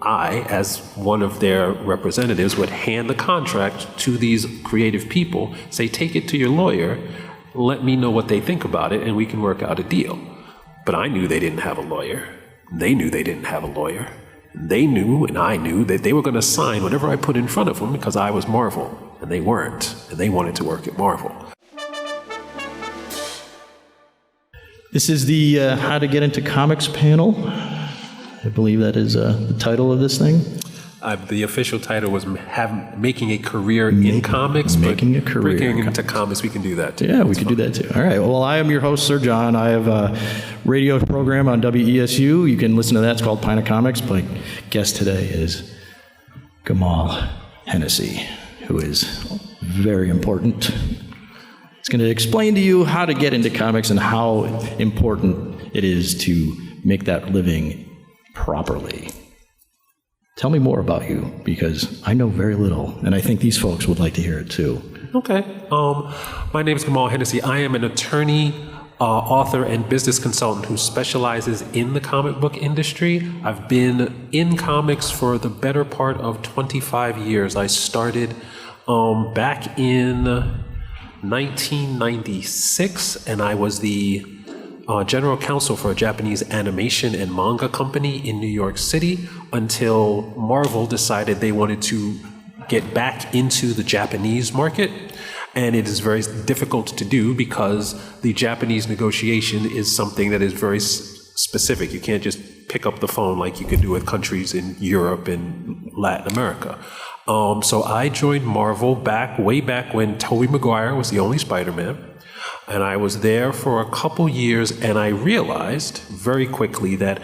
I, as one of their representatives, would hand the contract to these creative people, say, take it to your lawyer, let me know what they think about it, and we can work out a deal. But I knew they didn't have a lawyer. They knew they didn't have a lawyer. They knew, and I knew, that they were going to sign whatever I put in front of them because I was Marvel, and they weren't, and they wanted to work at Marvel. This is the How to Get Into Comics panel. I believe that is the title of this thing. The official title was Making a Career in Comics. Making a Career. Breaking into comics, we can do that too. Yeah, we could do that too. All right. Well, I am your host, Sir John. I have a radio program on WESU. You can listen to that. It's called Pint of Comics. My guest today is Kamal Hennessy, who is very important. It's going to explain to you how to get into comics and how important it is to make that living properly. Tell me more about you, because I know very little, and I think these folks would like to hear it too. Okay. My name is Kamal Hennessy. I am an attorney, author, and business consultant who specializes in the comic book industry. I've been in comics for the better part of 25 years. I started back in 1996, and I was the general counsel for a Japanese animation and manga company in New York City until Marvel decided they wanted to get back into the Japanese market. And it is very difficult to do because the Japanese negotiation is something that is very specific. You can't just pick up the phone like you can do with countries in Europe and Latin America. So I joined Marvel way back when Tobey Maguire was the only Spider-Man. And I was there for a couple years, and I realized very quickly that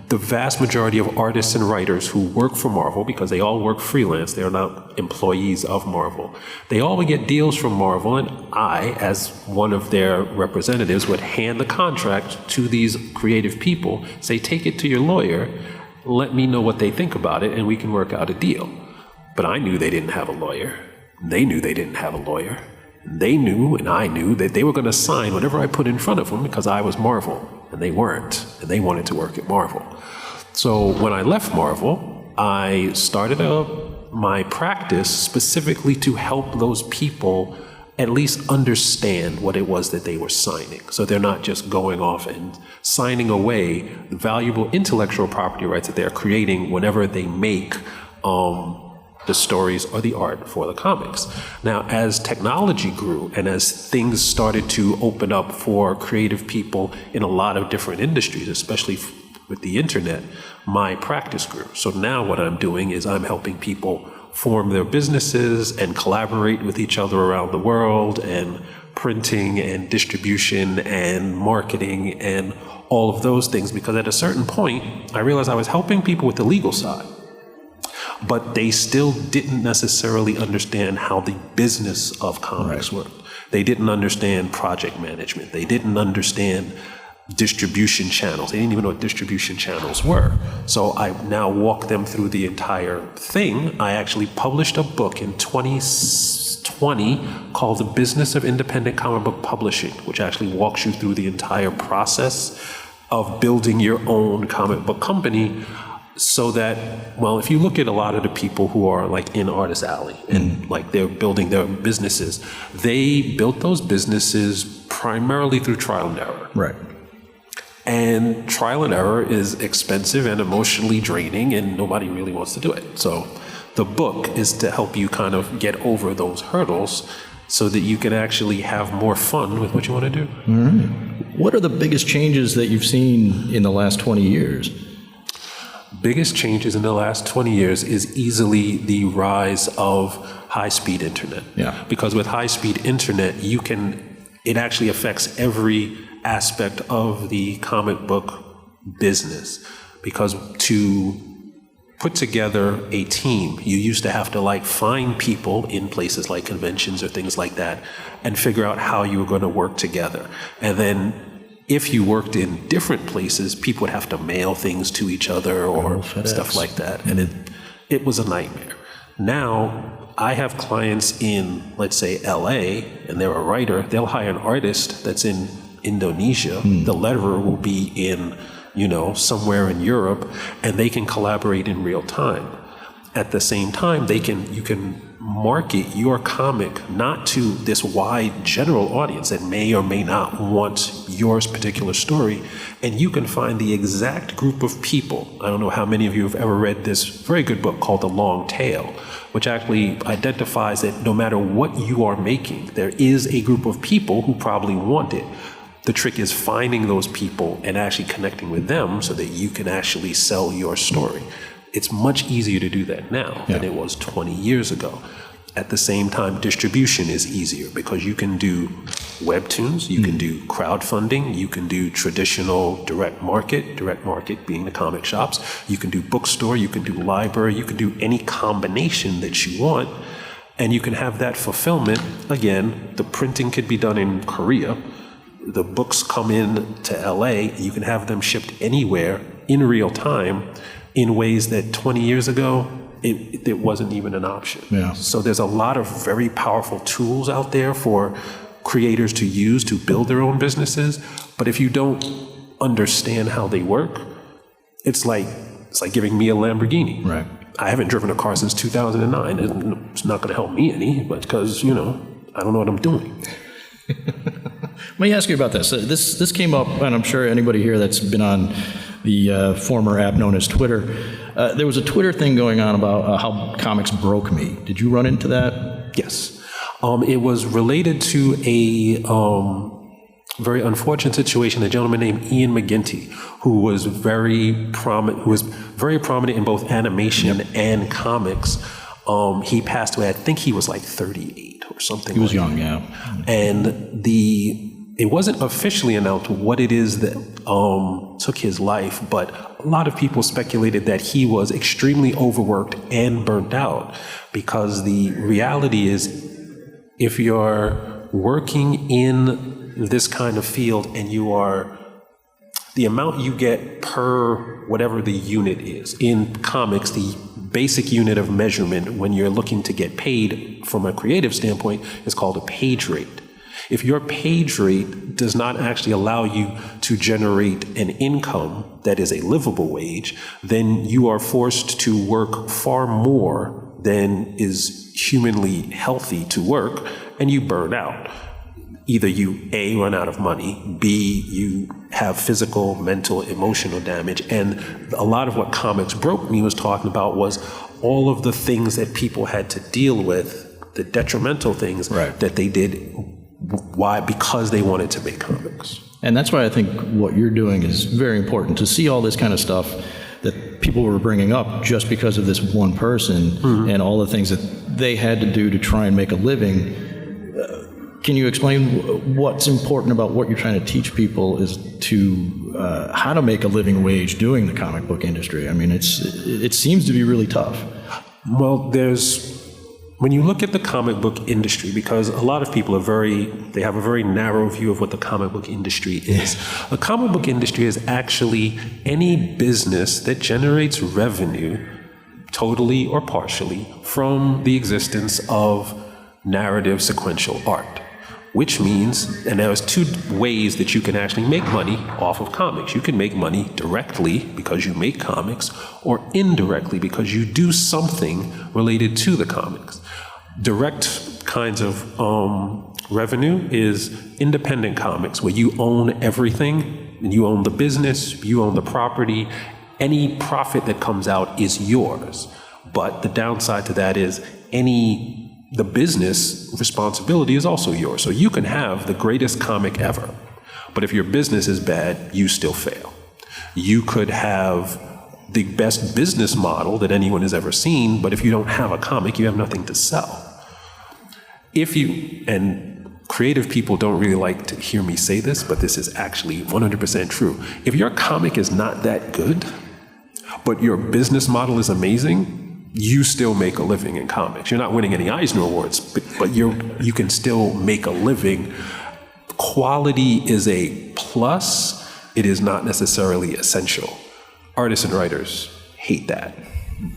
the vast majority of artists and writers who work for Marvel, because they all work freelance, they're not employees of Marvel, they all would get deals from Marvel, and I, as one of their representatives, would hand the contract to these creative people, say, take it to your lawyer, let me know what they think about it, and we can work out a deal. But I knew they didn't have a lawyer. They knew they didn't have a lawyer. They knew, and I knew, that they were going to sign whatever I put in front of them because I was Marvel, and they weren't, and they wanted to work at Marvel. So when I left Marvel, I started my practice specifically to help those people at least understand what it was that they were signing. So they're not just going off and signing away the valuable intellectual property rights that they're creating whenever they make the stories or the art for the comics. Now, as technology grew and as things started to open up for creative people in a lot of different industries, especially with the internet, my practice grew. So now what I'm doing is I'm helping people form their businesses and collaborate with each other around the world, and printing and distribution and marketing and all of those things, because at a certain point, I realized I was helping people with the legal side, but they still didn't necessarily understand how the business of comics worked. They didn't understand project management. They didn't understand distribution channels. They didn't even know what distribution channels were. So I now walk them through the entire thing. I actually published a book in 2020 called The Business of Independent Comic Book Publishing, which actually walks you through the entire process of building your own comic book company. So that, well, if you look at a lot of the people who are like in Artist Alley and like they're building their businesses, they built those businesses primarily through trial and error. Right. And trial and error is expensive and emotionally draining, and nobody really wants to do it. So the book is to help you kind of get over those hurdles so that you can actually have more fun with what you want to do. All right. What are the biggest changes that you've seen in the last 20 years? Biggest changes in the last 20 years is easily the rise of high-speed internet. Yeah. Because with high-speed internet, it actually affects every aspect of the comic book business. Because to put together a team, you used to have to like find people in places like conventions or things like that and figure out how you were going to work together. And then if you worked in different places, people would have to mail things to each other or stuff like that. And it was a nightmare. Now, I have clients in, let's say, LA, and they're a writer. They'll hire an artist that's in Indonesia. The letterer will be in somewhere in Europe, and they can collaborate in real time. At the same time, you can market your comic not to this wide general audience that may or may not want your particular story, and you can find the exact group of people. I don't know how many of you have ever read this very good book called The Long Tail, which actually identifies that no matter what you are making, there is a group of people who probably want it. The trick is finding those people and actually connecting with them so that you can actually sell your story. It's much easier to do that now than it was 20 years ago. At the same time, distribution is easier because you can do Webtoons, you can do crowdfunding, you can do traditional direct market being the comic shops, you can do bookstore, you can do library, you can do any combination that you want, and you can have that fulfillment. Again, the printing could be done in Korea, the books come in to LA, you can have them shipped anywhere in real time, in ways that 20 years ago, it wasn't even an option. Yeah. So there's a lot of very powerful tools out there for creators to use to build their own businesses. But if you don't understand how they work, it's like giving me a Lamborghini. Right. I haven't driven a car since 2009. It's not going to help me any, but because, I don't know what I'm doing. Let me ask you about this. This came up, and I'm sure anybody here that's been on the former app known as Twitter, there was a Twitter thing going on about how comics broke me. Did you run into that? Yes. It was related to a very unfortunate situation. A gentleman named Ian McGinty, who was very prominent in both animation and comics. He passed away. I think he was like 38 or something. He was young, yeah. And it wasn't officially announced what it is that took his life, but a lot of people speculated that he was extremely overworked and burnt out, because the reality is, if you're working in this kind of field and the amount you get per whatever the unit is, in comics, the basic unit of measurement when you're looking to get paid from a creative standpoint is called a page rate. If your page rate does not actually allow you to generate an income that is a livable wage, then you are forced to work far more than is humanly healthy to work, and you burn out. Either you, A, run out of money, B, you have physical, mental, emotional damage. And a lot of what Comics Broke Me was talking about was all of the things that people had to deal with, the detrimental things that they did. Why? Because they wanted to make comics. And that's why I think what you're doing is very important, to see all this kind of stuff that people were bringing up just because of this one person and all the things that they had to do to try and make a living. Can you explain what's important about what you're trying to teach people is to how to make a living wage doing the comic book industry? I mean, it seems to be really tough. Well, when you look at the comic book industry, because a lot of people they have a very narrow view of what the comic book industry is. The comic book industry is actually any business that generates revenue, totally or partially, from the existence of narrative sequential art. Which means, and there's two ways that you can actually make money off of comics. You can make money directly because you make comics, or indirectly because you do something related to the comics. Direct kinds of revenue is independent comics, where you own everything, and you own the business, you own the property. Any profit that comes out is yours. But the downside to that is the business responsibility is also yours. So you can have the greatest comic ever, but if your business is bad, you still fail. You could have the best business model that anyone has ever seen, but if you don't have a comic, you have nothing to sell. And creative people don't really like to hear me say this, but this is actually 100% true. If your comic is not that good, but your business model is amazing, you still make a living in comics. You're not winning any Eisner Awards, but you can still make a living. Quality is a plus. It is not necessarily essential. Artists and writers hate that,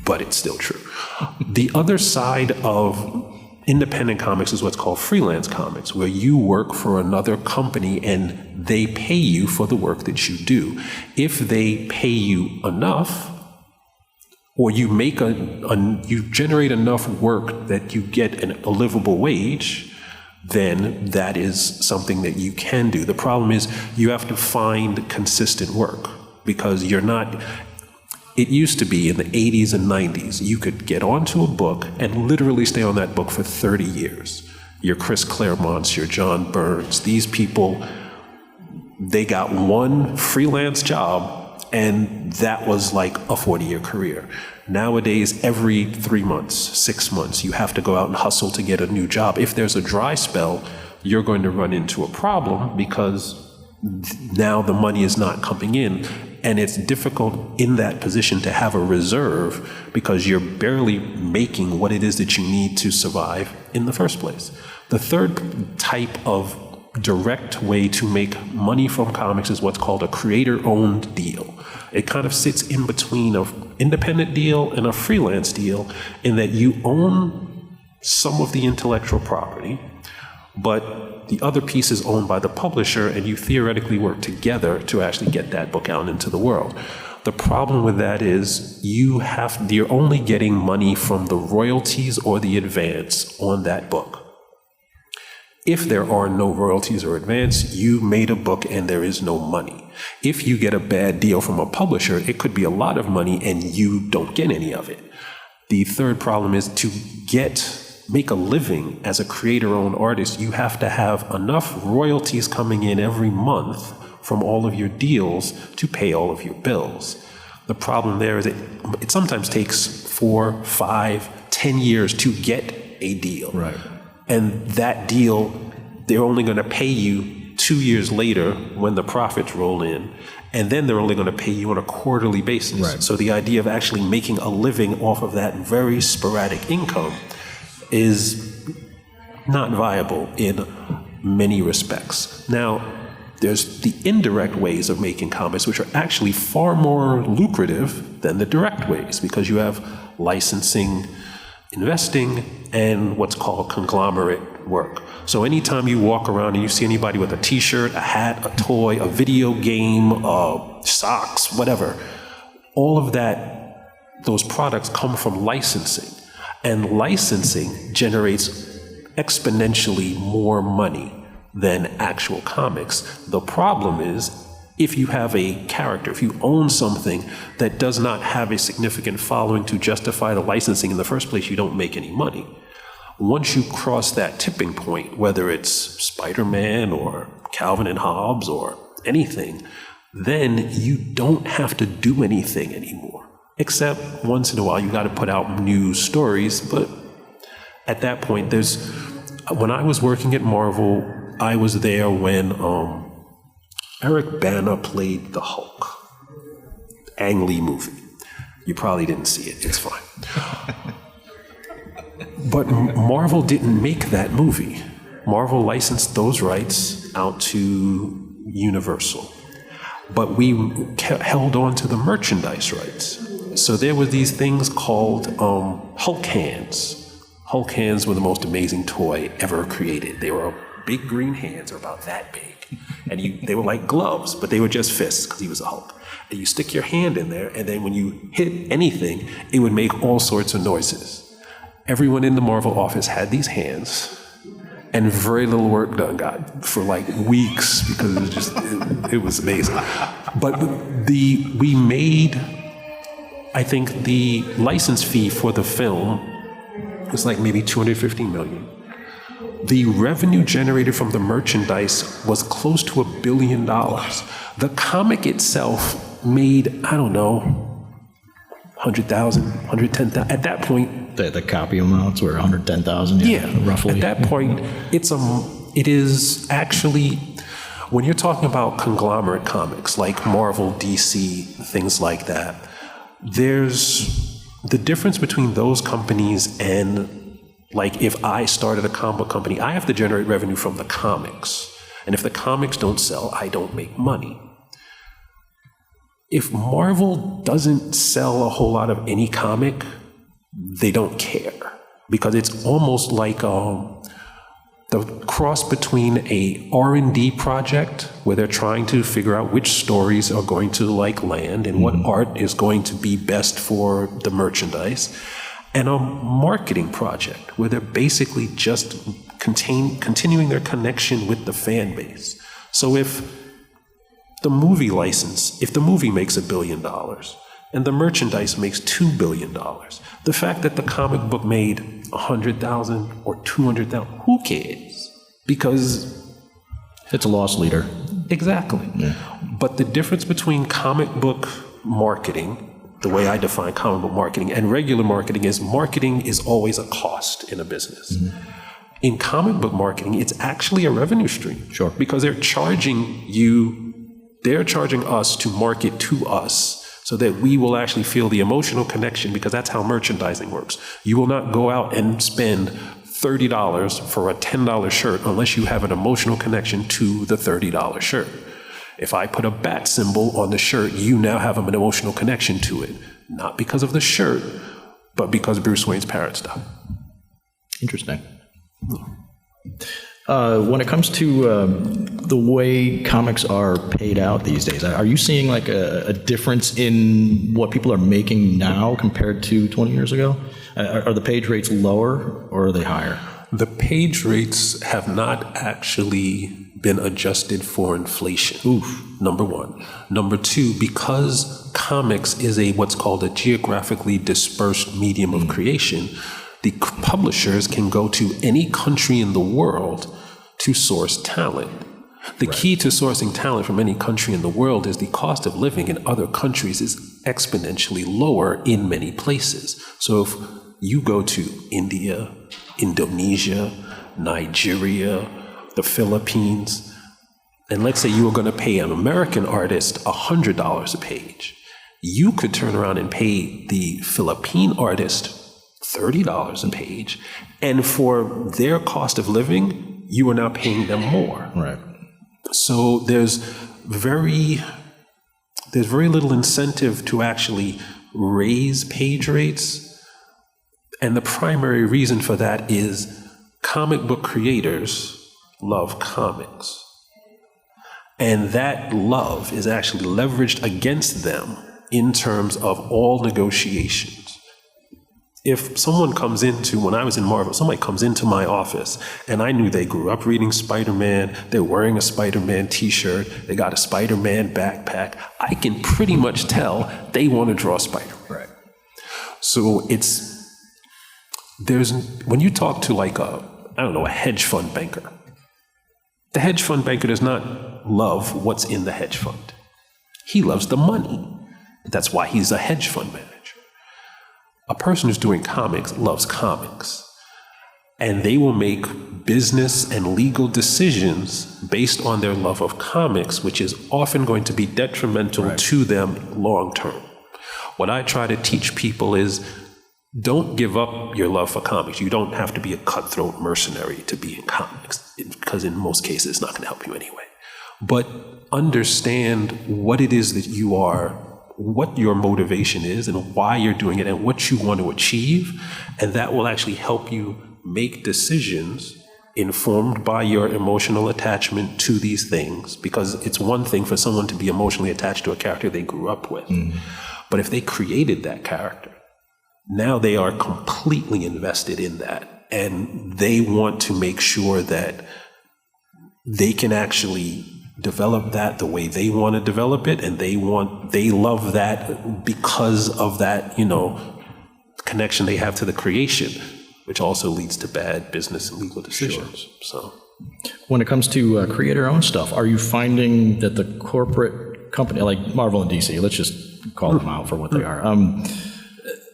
but it's still true. The other side of independent comics is what's called freelance comics, where you work for another company and they pay you for the work that you do. If they pay you enough, or you make you generate enough work that you get a livable wage, then that is something that you can do. The problem is you have to find consistent work, because you're not. It used to be in the 80s and 90s, you could get onto a book and literally stay on that book for 30 years. Your Chris Claremonts, your John Burns, these people, they got one freelance job and that was like a 40-year career. Nowadays, every 3 months, 6 months, you have to go out and hustle to get a new job. If there's a dry spell, you're going to run into a problem because now the money is not coming in. And it's difficult in that position to have a reserve because you're barely making what it is that you need to survive in the first place. The third type of direct way to make money from comics is what's called a creator-owned deal. It kind of sits in between an independent deal and a freelance deal in that you own some of the intellectual property, but the other piece is owned by the publisher, and you theoretically work together to actually get that book out into the world. The problem with that is you're only getting money from the royalties or the advance on that book. If there are no royalties or advance, you made a book and there is no money. If you get a bad deal from a publisher, it could be a lot of money and you don't get any of it. The third problem is to make a living as a creator-owned artist, you have to have enough royalties coming in every month from all of your deals to pay all of your bills. The problem there is it sometimes takes 4, 5, 10 years to get a deal. Right. And that deal, they're only going to pay you 2 years later when the profits roll in. And then they're only going to pay you on a quarterly basis. Right. So the idea of actually making a living off of that very sporadic income is not viable in many respects. Now, there's the indirect ways of making comics, which are actually far more lucrative than the direct ways, because you have licensing, investing, and what's called conglomerate work. So anytime you walk around and you see anybody with a t-shirt, a hat, a toy, a video game, socks, whatever, all of that, those products come from licensing. And licensing generates exponentially more money than actual comics. The problem is, if you have a character, if you own something that does not have a significant following to justify the licensing in the first place, you don't make any money. Once you cross that tipping point, whether it's Spider-Man or Calvin and Hobbes or anything, then you don't have to do anything anymore. Except once in a while, you got to put out new stories. But at that point, when I was working at Marvel, I was there when Eric Bana played the Hulk. Ang Lee movie. You probably didn't see it. It's fine. But Marvel didn't make that movie. Marvel licensed those rights out to Universal. But we held on to the merchandise rights. So there were these things called Hulk hands. Hulk hands were the most amazing toy ever created. They were big green hands, or about that big. And they were like gloves, but they were just fists because he was a Hulk. And you stick your hand in there, and then when you hit anything, it would make all sorts of noises. Everyone in the Marvel office had these hands, and very little work done got for like weeks because it was just, it was amazing. But we made, I think the license fee for the film was like maybe $250 million. The revenue generated from the merchandise was close to $1 billion. The comic itself made, I don't know, 100,000, 110,000. At that point, the copy amounts were 110,000. Yeah, roughly. At that point, it is actually, when you're talking about conglomerate comics like Marvel, DC, things like that, there's the difference between those companies and, like, if I started a comic book company, I have to generate revenue from the comics. And if the comics don't sell, I don't make money. If Marvel doesn't sell a whole lot of any comic, they don't care. Because it's almost like the cross between a R&D project where they're trying to figure out which stories are going to land and what art is going to be best for the merchandise, and a marketing project where they're basically just continuing their connection with the fan base. So if the movie makes $1 billion and the merchandise makes $2 billion, the fact that the comic book made 100,000 or 200,000, who cares? Because it's a loss leader. Exactly. Yeah. But the difference between comic book marketing, the way I define comic book marketing, and regular marketing is always a cost in a business. Mm-hmm. In comic book marketing, it's actually a revenue stream. Sure. Because they're charging us to market to us so that we will actually feel the emotional connection, because that's how merchandising works. You will not go out and spend $30 for a $10 shirt unless you have an emotional connection to the $30 shirt. If I put a bat symbol on the shirt, you now have an emotional connection to it. Not because of the shirt, but because Bruce Wayne's parents died. Interesting. When it comes to the way comics are paid out these days, are you seeing like a difference in what people are making now compared to 20 years ago? Are the page rates lower or are they higher? The page rates have not actually been adjusted for inflation. Oof. Number one. Number two, because comics is what's called a geographically dispersed medium of creation, the publishers can go to any country in the world to source talent. The key to sourcing talent from any country in the world is the cost of living in other countries is exponentially lower in many places. So if you go to India, Indonesia, Nigeria, the Philippines, and let's say you were going to pay an American artist $100 a page, you could turn around and pay the Philippine artist $30 a page, and for their cost of living, you are now paying them more. Right. So there's very little incentive to actually raise page rates. And the primary reason for that is comic book creators love comics. And that love is actually leveraged against them in terms of all negotiations. If someone comes when I was in Marvel, somebody comes into my office and I knew they grew up reading Spider-Man, they're wearing a Spider-Man t-shirt, they got a Spider-Man backpack, I can pretty much tell they want to draw Spider-Man. Right. So when you talk to a hedge fund banker, the hedge fund banker does not love what's in the hedge fund. He loves the money. That's why he's a hedge fund manager. A person who's doing comics loves comics, and they will make business and legal decisions based on their love of comics, which is often going to be detrimental to them long term. What I try to teach people is don't give up your love for comics. You don't have to be a cutthroat mercenary to be in comics, because in most cases it's not going to help you anyway. But understand what it is that you are, what your motivation is and why you're doing it and what you want to achieve, and that will actually help you make decisions informed by your emotional attachment to these things, because it's one thing for someone to be emotionally attached to a character they grew up with. Mm-hmm. But if they created that character, now they are completely invested in that, and they want to make sure that they can actually develop that the way they want to develop it, and they love that because of that, connection they have to the creation, which also leads to bad business and legal decisions. Sure. So when it comes to creator-owned stuff, are you finding that the corporate company, like Marvel and DC, let's just call them out for what they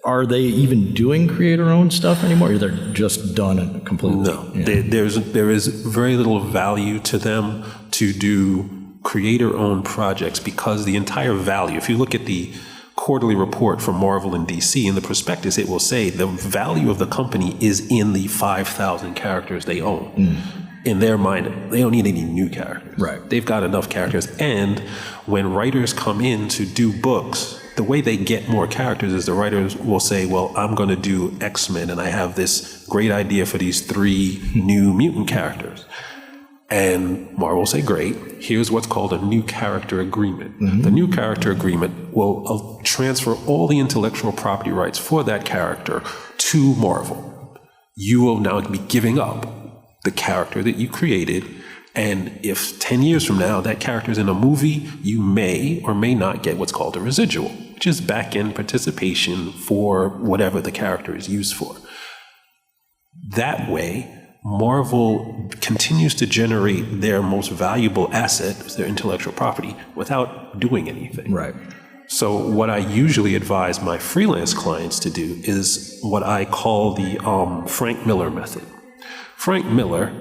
are they even doing creator-owned stuff anymore, or they're just done completely? No, there is very little value to them to do creator-owned projects, because the entire value, if you look at the quarterly report from Marvel and DC, in the prospectus it will say the value of the company is in the 5,000 characters they own. In their mind, they don't need any new characters. Right. They've got enough characters, and when writers come in to do books, the way they get more characters is the writers will say, well, I'm going to do X-Men, and I have this great idea for these 3 new mutant characters. And Marvel will say, great, here's what's called a new character agreement. The new character agreement will transfer all the intellectual property rights for that character to Marvel. You will now be giving up the character that you created, and if 10 years from now that character's in a movie, you may or may not get what's called a residual, which is back-end participation for whatever the character is used for. That way, Marvel continues to generate their most valuable asset, their intellectual property, without doing anything. Right. So what I usually advise my freelance clients to do is what I call the Frank Miller method. Frank Miller,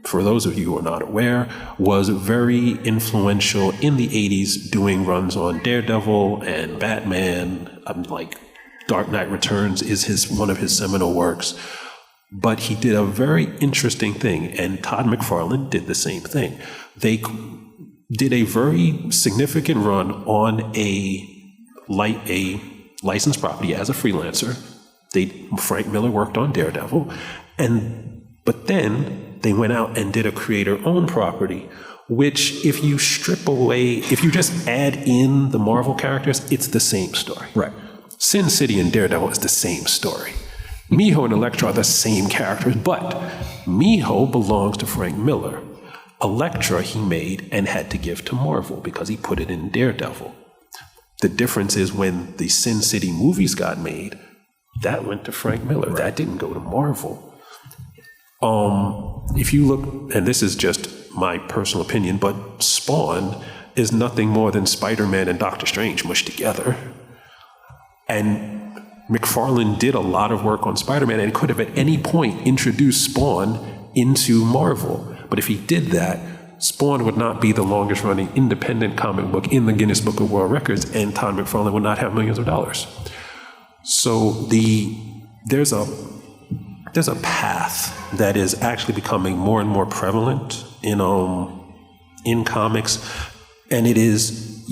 for those of you who are not aware, was very influential in the 80s doing runs on Daredevil and Batman. Like Dark Knight Returns is one of his seminal works. But he did a very interesting thing, and Todd McFarlane did the same thing. They did a very significant run on a licensed property as a freelancer. Frank Miller worked on Daredevil, but then they went out and did a creator-owned property, which if you strip away, if you just add in the Marvel characters, it's the same story. Right. Sin City and Daredevil is the same story. Miho and Elektra are the same characters, but Miho belongs to Frank Miller. Elektra he made and had to give to Marvel because he put it in Daredevil. The difference is when the Sin City movies got made, that went to Frank Miller. Right. That didn't go to Marvel. If you look, and this is just my personal opinion, but Spawn is nothing more than Spider-Man and Doctor Strange mushed together. And McFarlane did a lot of work on Spider-Man and could have at any point introduced Spawn into Marvel. But if he did that, Spawn would not be the longest running independent comic book in the Guinness Book of World Records, and Todd McFarlane would not have millions of dollars. So there's a path that is actually becoming more and more prevalent in comics, and it is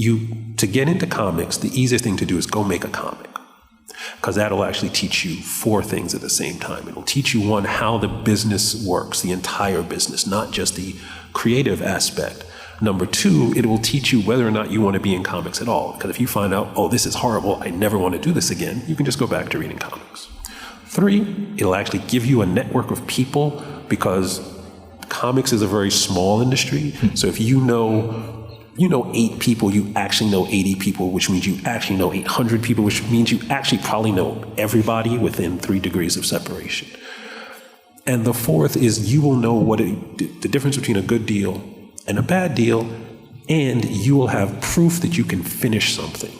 to get into comics, the easiest thing to do is go make a comic. Because that'll actually teach you 4 things at the same time. It'll teach you, 1, how the business works, the entire business, not just the creative aspect. Number 2, it will teach you whether or not you want to be in comics at all. Because if you find out, oh, this is horrible, I never want to do this again, you can just go back to reading comics. 3, it'll actually give you a network of people, because comics is a very small industry. So if you know 8 people, you actually know 80 people, which means you actually know 800 people, which means you actually probably know everybody within 3 degrees of separation. And the 4th is you will know the difference between a good deal and a bad deal, and you will have proof that you can finish something.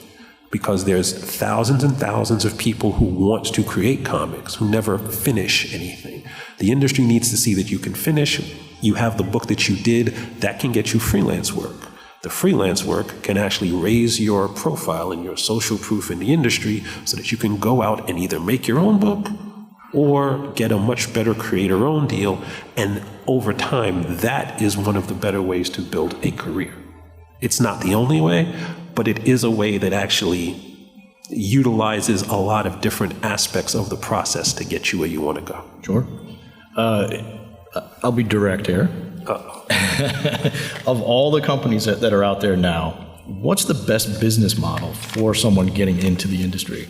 Because there's thousands and thousands of people who want to create comics who never finish anything. The industry needs to see that you can finish. You have the book that you did, that can get you freelance work. The freelance work can actually raise your profile and your social proof in the industry so that you can go out and either make your own book or get a much better creator-owned deal. And over time, that is one of the better ways to build a career. It's not the only way, but it is a way that actually utilizes a lot of different aspects of the process to get you where you want to go. Sure. I'll be direct here. Of all the companies that are out there now, what's the best business model for someone getting into the industry?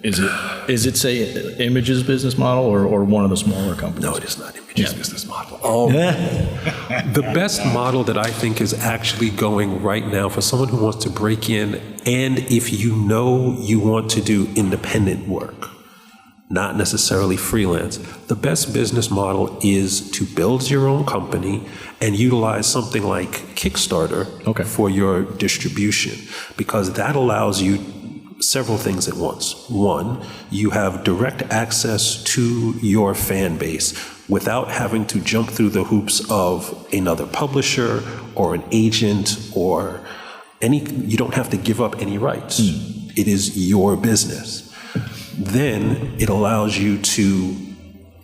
Is it say Image's business model or one of the smaller companies? No, it is not Image's business model. The best model that I think is actually going right now for someone who wants to break in, and if you know you want to do independent work, not necessarily freelance, the best business model is to build your own company and utilize something like Kickstarter for your distribution, because that allows you several things at once. 1, you have direct access to your fan base without having to jump through the hoops of another publisher or an agent or you don't have to give up any rights. It is your business. Then it allows you to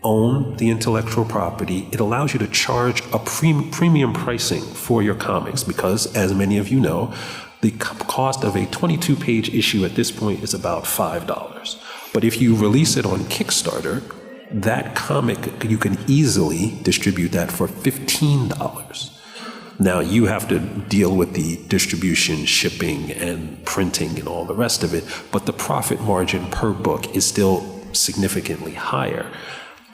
own the intellectual property. It allows you to charge a premium pricing for your comics because, as many of you know, The cost of a 22-page issue at this point is about $5. But if you release it on Kickstarter, that comic, you can easily distribute that for $15. Now, you have to deal with the distribution, shipping, and printing and all the rest of it, but the profit margin per book is still significantly higher.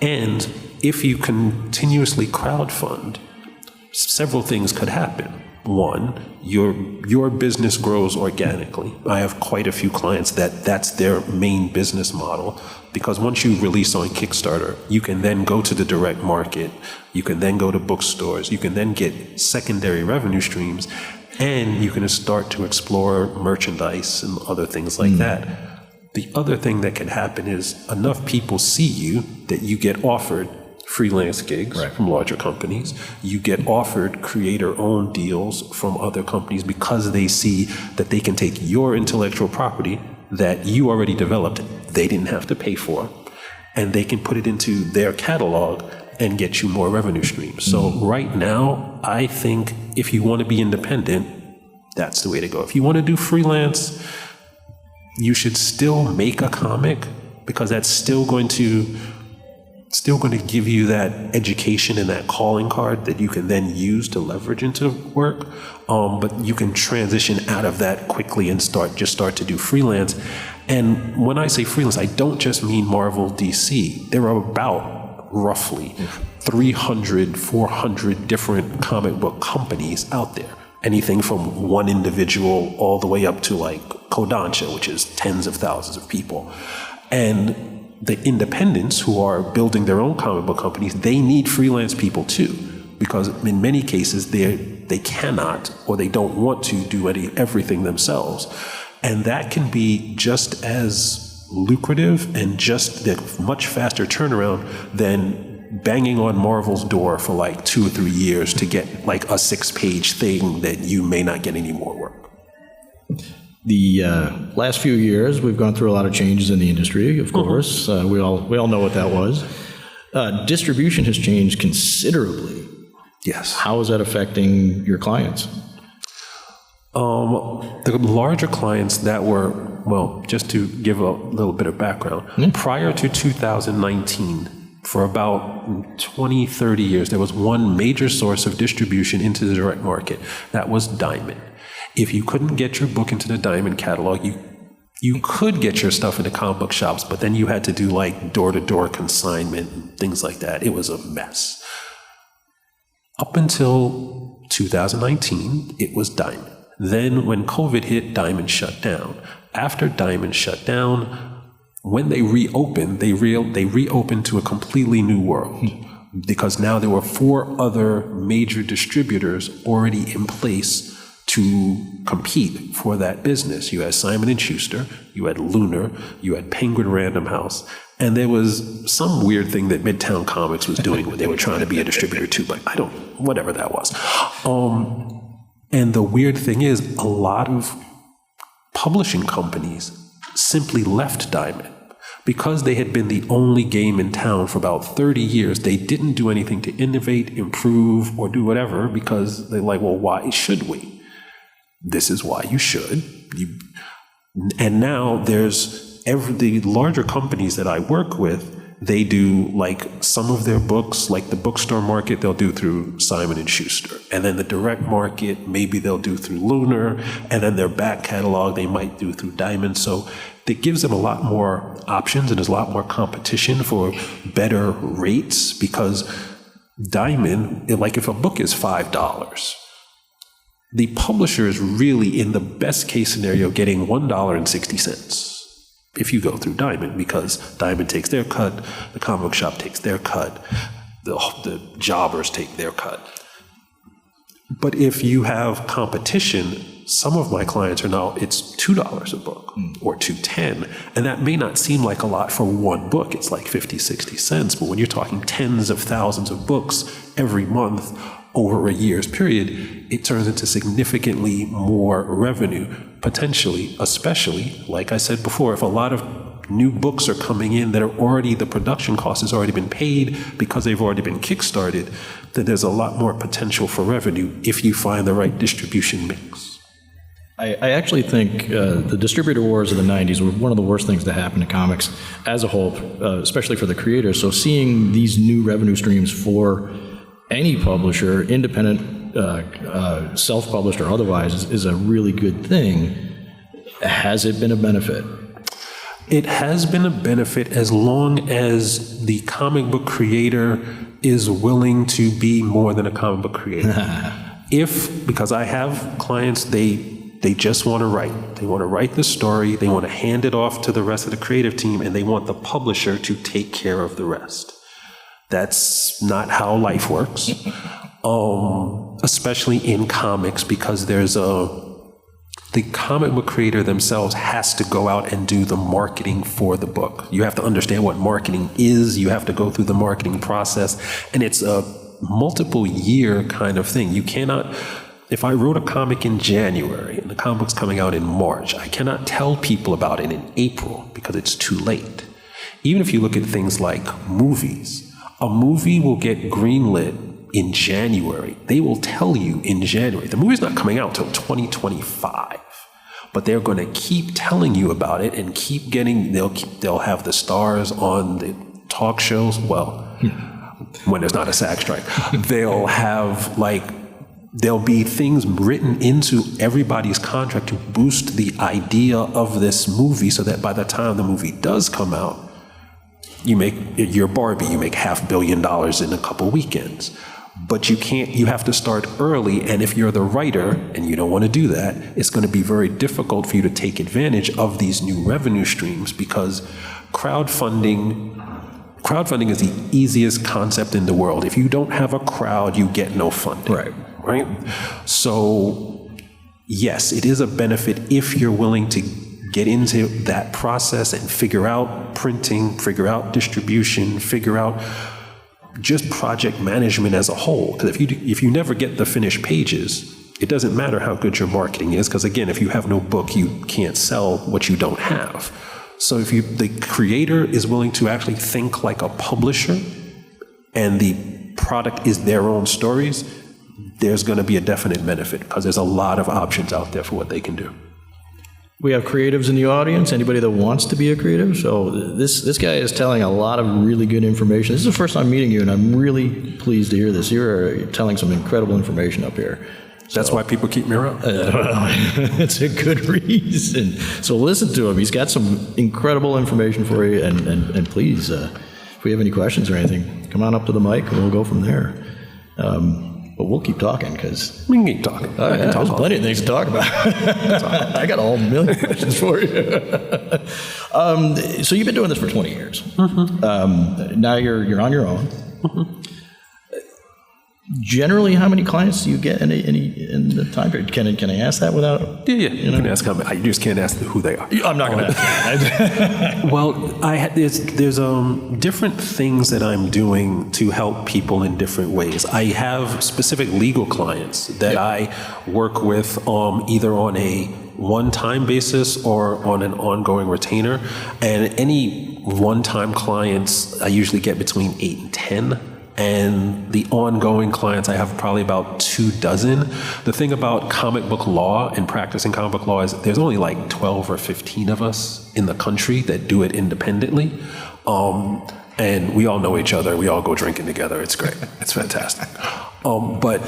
And if you continuously crowdfund, several things could happen. One, your business grows organically. I have quite a few clients that's their main business model, because once you release on Kickstarter, you can then go to the direct market, you can then go to bookstores, you can then get secondary revenue streams, and you can start to explore merchandise and other things like that. The other thing that can happen is enough people see you that you get offered freelance gigs from larger companies. You get offered creator-owned deals from other companies because they see that they can take your intellectual property that you already developed, they didn't have to pay for, and they can put it into their catalog and get you more revenue streams. So right now, I think if you want to be independent, that's the way to go. If you want to do freelance, you should still make a comic, because that's still going to give you that education and that calling card that you can then use to leverage into work. But you can transition out of that quickly and start to do freelance. And when I say freelance, I don't just mean Marvel, DC. There are about roughly 300, 400 different comic book companies out there. Anything from one individual all the way up to like Kodansha, which is tens of thousands of people. And the independents who are building their own comic book companies, they need freelance people too, because in many cases they cannot or they don't want to do everything themselves. And that can be just as lucrative and just a much faster turnaround than banging on Marvel's door for like 2 or 3 years to get like a 6-page thing that you may not get any more work. The last few years, we've gone through a lot of changes in the industry, of course. We all know what that was. Distribution has changed considerably. Yes. How is that affecting your clients? The larger clients that were, well, just to give a little bit of background, prior to 2019, for about 20, 30 years, there was one major source of distribution into the direct market. That was Diamond. If you couldn't get your book into the Diamond catalog, you could get your stuff into comic book shops, but then you had to do like door-to-door consignment and things like that. It was a mess. Up until 2019, it was Diamond. Then when COVID hit, Diamond shut down. After Diamond shut down, when they reopened, they reopened to a completely new world, because now there were 4 other major distributors already in place to compete for that business. You had Simon & Schuster, you had Lunar, you had Penguin Random House, and there was some weird thing that Midtown Comics was doing where they were trying to be a distributor too, but whatever that was. And the weird thing is, a lot of publishing companies simply left Diamond. Because they had been the only game in town for about 30 years, they didn't do anything to innovate, improve, or do whatever, because they're like, well, why should we? This is why you should. And now there's the larger companies that I work with, they do like some of their books, like the bookstore market, they'll do through Simon & Schuster. And then the direct market, maybe they'll do through Lunar. And then their back catalog, they might do through Diamond. So it gives them a lot more options, and there's a lot more competition for better rates, because Diamond, like if a book is $5, the publisher is really, in the best case scenario, getting $1.60 if you go through Diamond, because Diamond takes their cut, the comic book shop takes their cut, the jobbers take their cut. But if you have competition, some of my clients are now, it's $2 a book or $2.10, and that may not seem like a lot for one book. It's like 50, 60 cents, but when you're talking tens of thousands of books every month over a year's period, it turns into significantly more revenue, potentially, especially, like I said before, if a lot of new books are coming in that are already, the production cost has already been paid because they've already been kickstarted, then there's a lot more potential for revenue if you find the right distribution mix. I actually think the distributor wars of the 90s were one of the worst things to happen to comics as a whole, especially for the creators. So seeing these new revenue streams for any publisher, independent, self-published or otherwise, is a really good thing. Has it been a benefit? It has been a benefit as long as the comic book creator is willing to be more than a comic book creator. Because I have clients, they just want to write. They want to write the story, they want to hand it off to the rest of the creative team, and they want the publisher to take care of the rest. That's not how life works, especially in comics, because the comic book creator themselves has to go out and do the marketing for the book. You have to understand what marketing is, you have to go through the marketing process, and it's a multiple year kind of thing. You cannot, if I wrote a comic in January and the comic book's coming out in March, I cannot tell people about it in April because it's too late. Even if you look at things like movies, a movie will get greenlit in January. They will tell you in January. The movie's not coming out till 2025, but they're going to keep telling you about it and keep getting, they'll have the stars on the talk shows. Well, when there's not a SAG strike, they'll have there'll be things written into everybody's contract to boost the idea of this movie so that by the time the movie does come out, you make your Barbie, you make $500 million in a couple weekends. But you have to start early, and if you're the writer and you don't want to do that, it's going to be very difficult for you to take advantage of these new revenue streams, because crowdfunding is the easiest concept in the world. If you don't have a crowd, you get no funding. Right? So, yes, it is a benefit if you're willing to get into that process and figure out printing, figure out distribution, figure out just project management as a whole. Because if you never get the finished pages, it doesn't matter how good your marketing is, because again, if you have no book, you can't sell what you don't have. So if the creator is willing to actually think like a publisher and the product is their own stories, there's going to be a definite benefit, because there's a lot of options out there for what they can do. We have creatives in the audience, anybody that wants to be a creative. So this guy is telling a lot of really good information. This is the first time meeting you, and I'm really pleased to hear this. You're telling some incredible information up here. That's why people keep me around. It's a good reason. So listen to him. He's got some incredible information for you, and please, if we have any questions or anything, come on up to the mic, and we'll go from there. But we'll keep talking, because we can keep talking. There's plenty of things to talk about. I got a whole million questions for you. So you've been doing this for 20 years. Mm-hmm. Now you're on your own. Mm-hmm. Generally, how many clients do you get in the time period? Can I ask that without? Yeah. You can ask how many. You just can't ask who they are. I'm not going to ask. Well, there's different things that I'm doing to help people in different ways. I have specific legal clients that I work with either on a one-time basis or on an ongoing retainer. And any one-time clients, I usually get between 8 and 10. And the ongoing clients, I have probably about 24. The thing about comic book law and practicing comic book law is there's only like 12 or 15 of us in the country that do it independently. And we all know each other. We all go drinking together. It's great. It's fantastic. But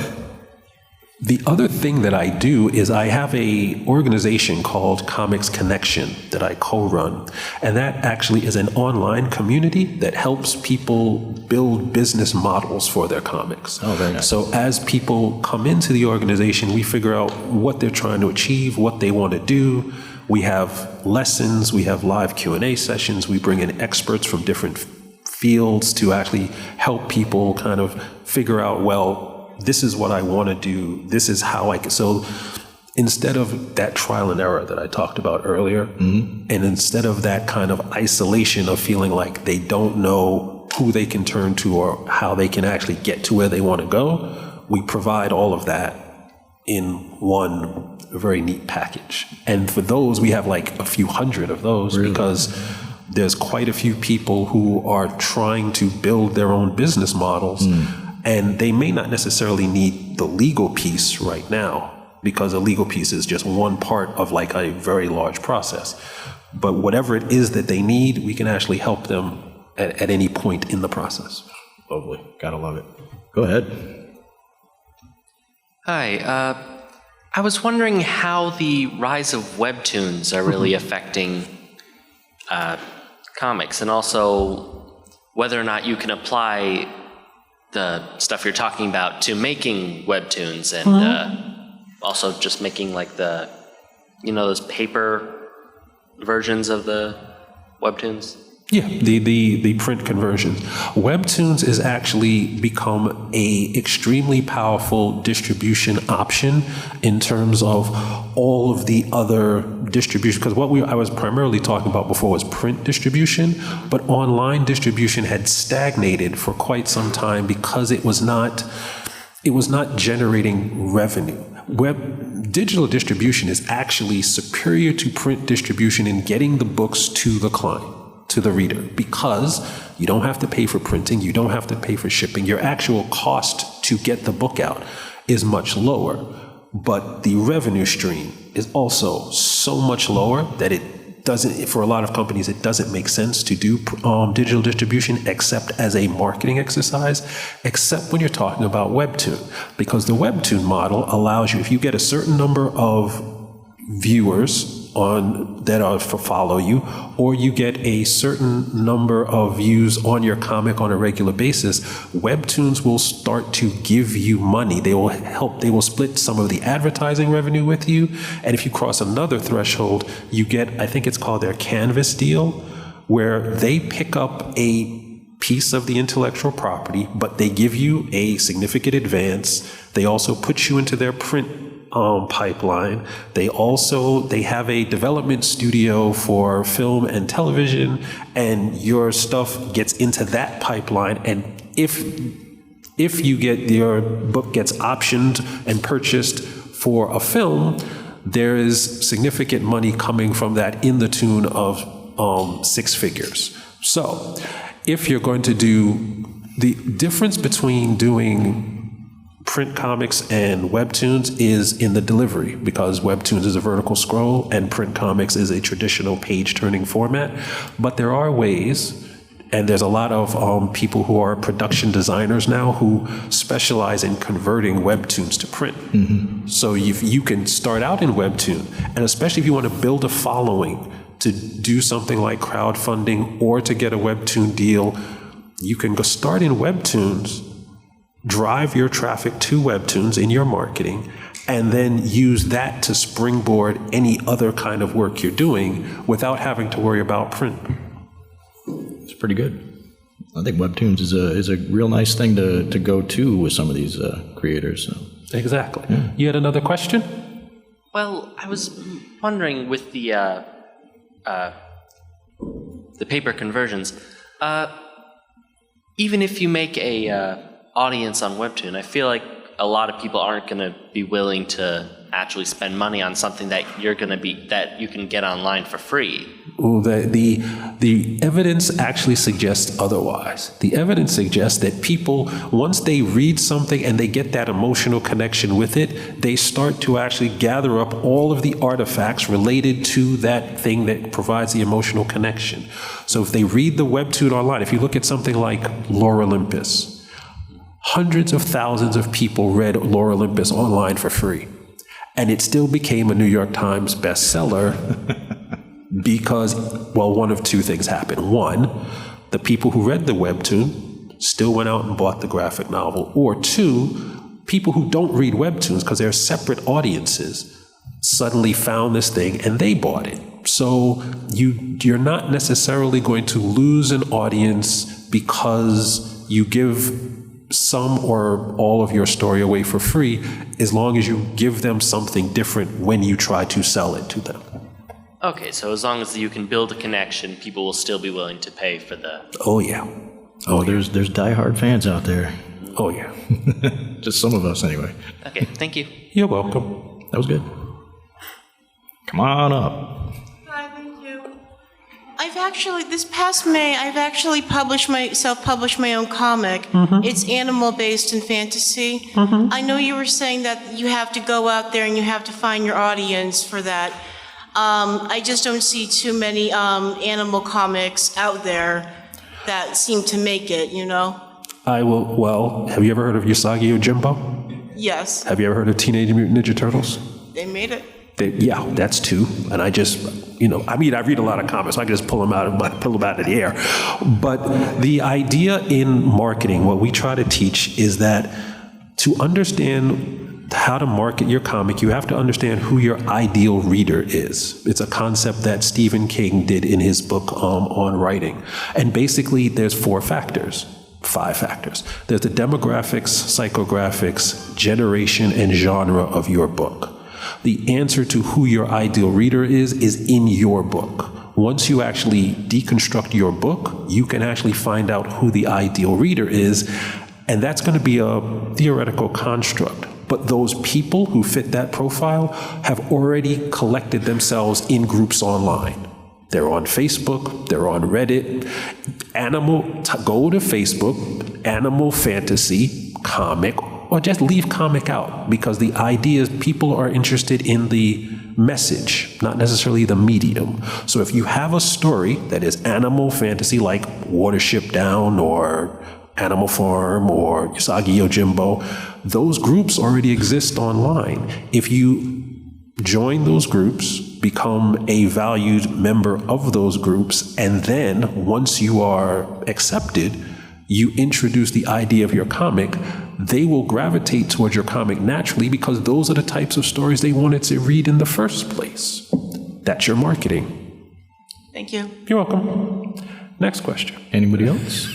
the other thing that I do is I have a organization called Comics Connection that I co-run, and that actually is an online community that helps people build business models for their comics. Oh, very nice. So as people come into the organization, we figure out what they're trying to achieve, what they want to do. We have lessons, we have live Q&A sessions, we bring in experts from different fields to actually help people kind of figure out, well, this is what I want to do. This is how I can. So instead of that trial and error that I talked about earlier, mm-hmm. and instead of that kind of isolation of feeling like they don't know who they can turn to or how they can actually get to where they want to go, we provide all of that in one very neat package. And for those, we have like a few hundred of those, really? Because there's quite a few people who are trying to build their own business models. And they may not necessarily need the legal piece right now, because a legal piece is just one part of like a very large process. But whatever it is that they need, we can actually help them at any point in the process. Lovely. Gotta love it. Go ahead. Hi. I was wondering how the rise of Webtoons are really affecting comics, and also whether or not you can apply the stuff you're talking about to making Webtoons, and also just making like the, those paper versions of the Webtoons. Yeah, the print conversions. Webtoons has actually become a extremely powerful distribution option in terms of all of the other distribution, because what I was primarily talking about before was print distribution, but online distribution had stagnated for quite some time because it was not generating revenue. Digital distribution is actually superior to print distribution in getting the books to the client, to the reader, because you don't have to pay for printing, you don't have to pay for shipping. Your actual cost to get the book out is much lower, but the revenue stream is also so much lower that it doesn't, for a lot of companies, it doesn't make sense to do digital distribution except as a marketing exercise, except when you're talking about Webtoon, because the Webtoon model allows you, if you get a certain number of viewers that follow you, or you get a certain number of views on your comic on a regular basis, Webtoons will start to give you money. They will split some of the advertising revenue with you, and if you cross another threshold, you get, I think it's called their Canvas deal, where they pick up a piece of the intellectual property, but they give you a significant advance. They also put you into their print pipeline. They have a development studio for film and television, and your stuff gets into that pipeline. And if your book gets optioned and purchased for a film, there is significant money coming from that in the tune of 6 figures. So if you're going to do, the difference between doing print comics and Webtoons is in the delivery, because Webtoons is a vertical scroll and print comics is a traditional page-turning format. But there are ways, and there's a lot of people who are production designers now who specialize in converting Webtoons to print. Mm-hmm. So you can start out in Webtoon, and especially if you want to build a following to do something like crowdfunding or to get a Webtoon deal, you can go start in Webtoons, drive your traffic to Webtoons in your marketing, and then use that to springboard any other kind of work you're doing without having to worry about print. It's pretty good. I think Webtoons is a real nice thing to go to with some of these creators. So. Exactly. Yeah. You had another question? Well, I was wondering with the paper conversions, even if you make a audience on Webtoon, I feel like a lot of people aren't going to be willing to actually spend money on something that that you can get online for free. Well, the evidence actually suggests otherwise. The evidence suggests that people, once they read something and they get that emotional connection with it, they start to actually gather up all of the artifacts related to that thing that provides the emotional connection. So if they read the Webtoon online, if you look at something like Lore Olympus, hundreds of thousands of people read Lore Olympus online for free. And it still became a New York Times bestseller because, well, one of two things happened. One, the people who read the Webtoon still went out and bought the graphic novel. Or two, people who don't read Webtoons, because they're separate audiences, suddenly found this thing and they bought it. So you're not necessarily going to lose an audience because you give some or all of your story away for free, as long as you give them something different when you try to sell it to them. Okay, so as long as you can build a connection, people will still be willing to pay for the... Oh, yeah. There's diehard fans out there. Oh, yeah. Just some of us, anyway. Okay, thank you. You're welcome. That was good. Come on up. Hi, thank you. This past May, I've actually self-published my own comic. It's animal-based and fantasy. I know you were saying that you have to go out there and you have to find your audience for that. I just don't see too many animal comics out there that seem to make it, you know? Have you ever heard of Usagi Yojimbo? Yes. Have you ever heard of Teenage Mutant Ninja Turtles? They made it. Yeah, that's two. And I read a lot of comics, so I can just pull them out of the air. But the idea in marketing, what we try to teach is that to understand how to market your comic, you have to understand who your ideal reader is. It's a concept that Stephen King did in his book on writing. And basically, there's 5 factors. There's the demographics, psychographics, generation, and genre of your book. The answer to who your ideal reader is in your book. Once you actually deconstruct your book, you can actually find out who the ideal reader is, and that's going to be a theoretical construct. But those people who fit that profile have already collected themselves in groups online. They're on Facebook, they're on Reddit. Go to Facebook, animal fantasy, comic, or just leave comic out, because the idea is people are interested in the message, not necessarily the medium. So if you have a story that is animal fantasy, like Watership Down or Animal Farm or Usagi Yojimbo, those groups already exist online. If you join those groups, become a valued member of those groups, and then once you are accepted, you introduce the idea of your comic, they will gravitate towards your comic naturally, because those are the types of stories they wanted to read in the first place. That's your marketing. Thank you. You're welcome. Next question. Anybody else?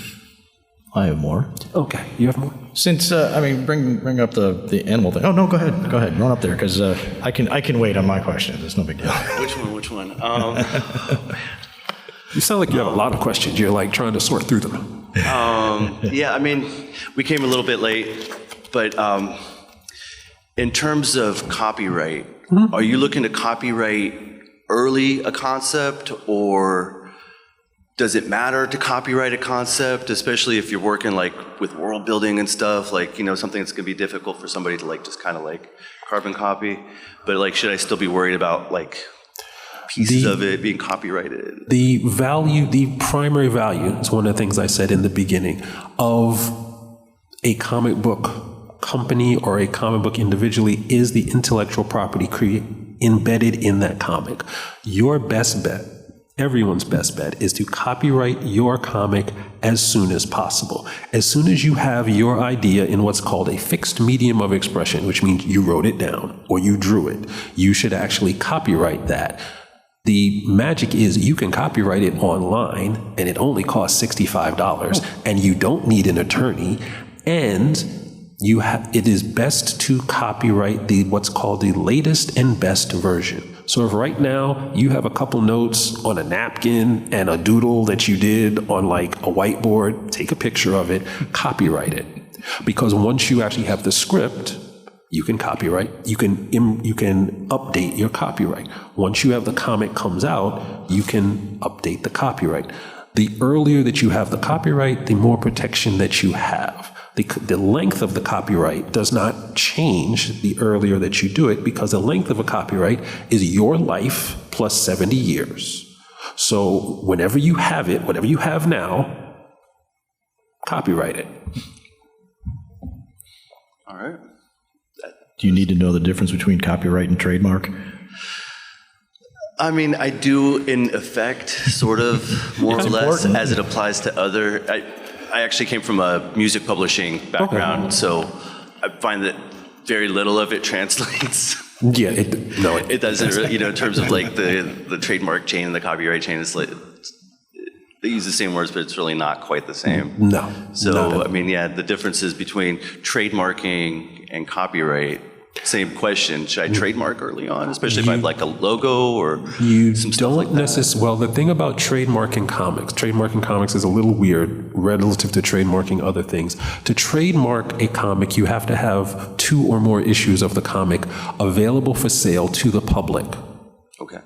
I have more. Okay, you have more? Since, bring up the animal thing. Oh, no, go ahead, run up there, because I can wait on my questions. It's no big deal. Which one? You sound like you have a lot of questions. You're like trying to sort through them. Yeah, we came a little bit late, but in terms of copyright, are you looking to copyright early a concept, or does it matter to copyright a concept, especially if you're working like with world building and stuff, like, something that's going to be difficult for somebody to just kind of carbon copy, but should I still be worried about pieces of it being copyrighted? The primary value, is one of the things I said in the beginning, of a comic book company or a comic book individually is the intellectual property embedded in that comic. Your best bet, everyone's best bet, is to copyright your comic as soon as possible. As soon as you have your idea in what's called a fixed medium of expression, which means you wrote it down or you drew it, you should actually copyright that. The magic is you can copyright it online, and it only costs $65, and you don't need an attorney, and it is best to copyright what's called the latest and best version. So if right now you have a couple notes on a napkin and a doodle that you did on a whiteboard, take a picture of it, copyright it. Because once you actually have the script, you can copyright, you can update your copyright. Once you have the comic comes out, you can update the copyright. The earlier that you have the copyright, the more protection that you have. The length of the copyright does not change the earlier that you do it, because the length of a copyright is your life plus 70 years. So whenever you have it, whatever you have now, copyright it. All right. Do you need to know the difference between copyright and trademark? I do in effect, sort of, more or less, as it applies to other. I actually came from a music publishing background, so I find that very little of it translates. Yeah, it doesn't. In terms of the trademark chain and the copyright chain, it's they use the same words, but it's really not quite the same. No. So the differences between trademarking and copyright. Same question. Should I trademark early on, especially if I have a logo or some stuff like that? Well, the thing about trademarking comics is a little weird relative to trademarking other things. To trademark a comic, you have to have 2 or more issues of the comic available for sale to the public. Okay.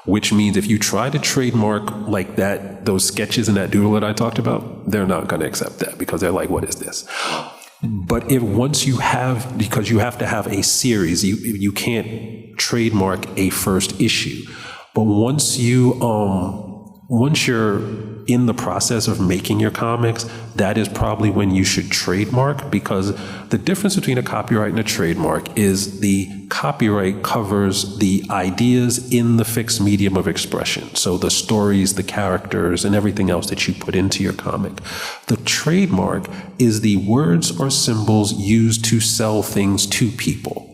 which means if you try to trademark like that, those sketches in that doodle that I talked about, they're not going to accept that because they're like, what is this? But if once you have, because you have to have a series, you can't trademark a first issue. But once you're in the process of making your comics, that is probably when you should trademark, because the difference between a copyright and a trademark is the copyright covers the ideas in the fixed medium of expression. So the stories, the characters, and everything else that you put into your comic. The trademark is the words or symbols used to sell things to people.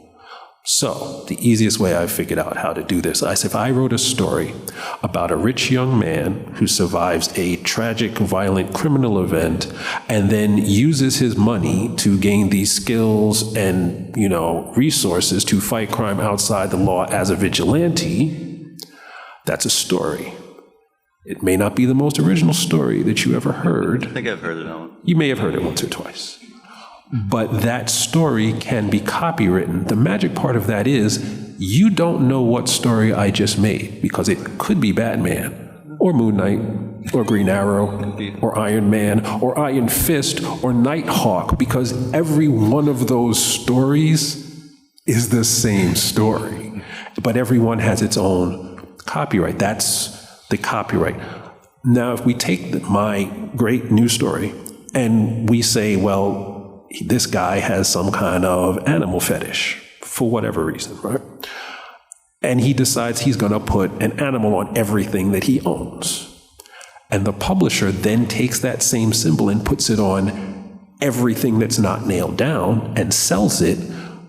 So, the easiest way I figured out how to do this, if I wrote a story about a rich young man who survives a tragic, violent criminal event and then uses his money to gain these skills and, resources to fight crime outside the law as a vigilante, that's a story. It may not be the most original story that you ever heard. I think I've heard it on. You may have heard it once or twice. But that story can be copywritten. The magic part of that is you don't know what story I just made, because it could be Batman or Moon Knight or Green Arrow or Iron Man or Iron Fist or Nighthawk, because every one of those stories is the same story. But everyone has its own copyright. That's the copyright. Now, if we take my great news story and we say, well, this guy has some kind of animal fetish for whatever reason, right? And he decides he's going to put an animal on everything that he owns. And the publisher then takes that same symbol and puts it on everything that's not nailed down and sells it.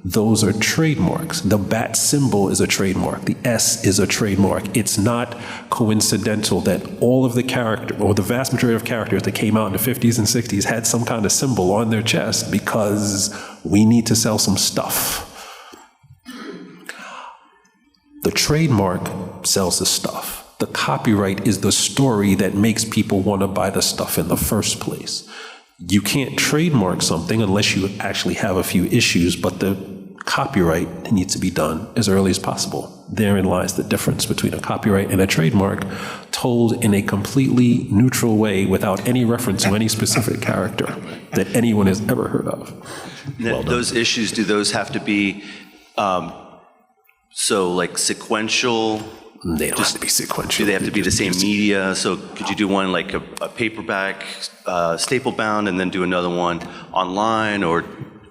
Those are trademarks. The bat symbol is a trademark. The S is a trademark. It's not coincidental that all of the character, or the vast majority of characters that came out in the 50s and 60s had some kind of symbol on their chest because we need to sell some stuff. The trademark sells the stuff. The copyright is the story that makes people want to buy the stuff in the first place. You can't trademark something unless you actually have a few issues, but the copyright needs to be done as early as possible. Therein lies the difference between a copyright and a trademark, told in a completely neutral way without any reference to any specific character that anyone has ever heard of. Now, those issues, do those have to be sequential? They don't have to be sequential. Do they have to be the same media? So could you do one like a paperback, staple bound, and then do another one online, or?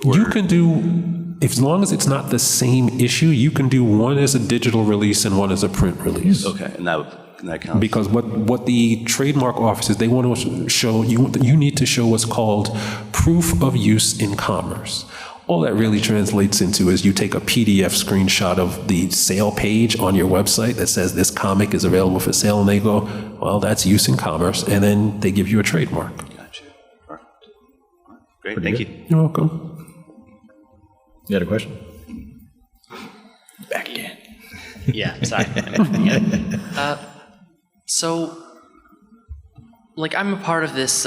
You can do, as long as it's not the same issue, you can do one as a digital release and one as a print release. Okay, and that counts. Because what the trademark offices, they want to show, you need to show what's called proof of use in commerce. All that really translates into is you take a PDF screenshot of the sale page on your website that says this comic is available for sale, and they go, well, that's use in commerce, and then they give you a trademark. Gotcha. Perfect. Great, thank you. You're welcome. You had a question? Back again. Yeah, sorry. So, I'm a part of this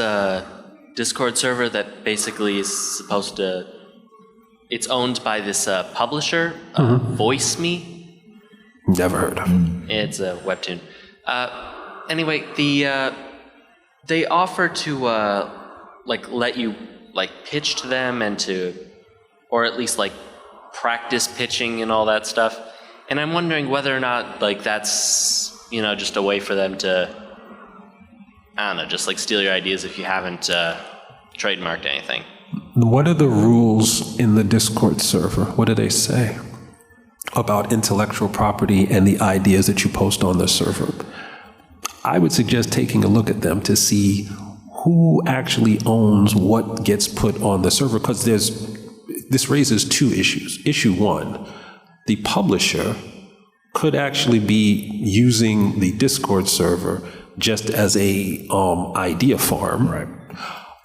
Discord server that basically is supposed to, it's owned by this publisher, Voice Me. Never heard of it. It's a Webtoon. Anyway, they offer to let you pitch to them and to, or at least practice pitching and all that stuff. And I'm wondering whether or not that's just a way for them to, I don't know, just steal your ideas if you haven't trademarked anything. What are the rules in the Discord server? What do they say about intellectual property and the ideas that you post on the server? I would suggest taking a look at them to see who actually owns what gets put on the server, because this raises two issues. Issue one, the publisher could actually be using the Discord server just as a idea farm, right?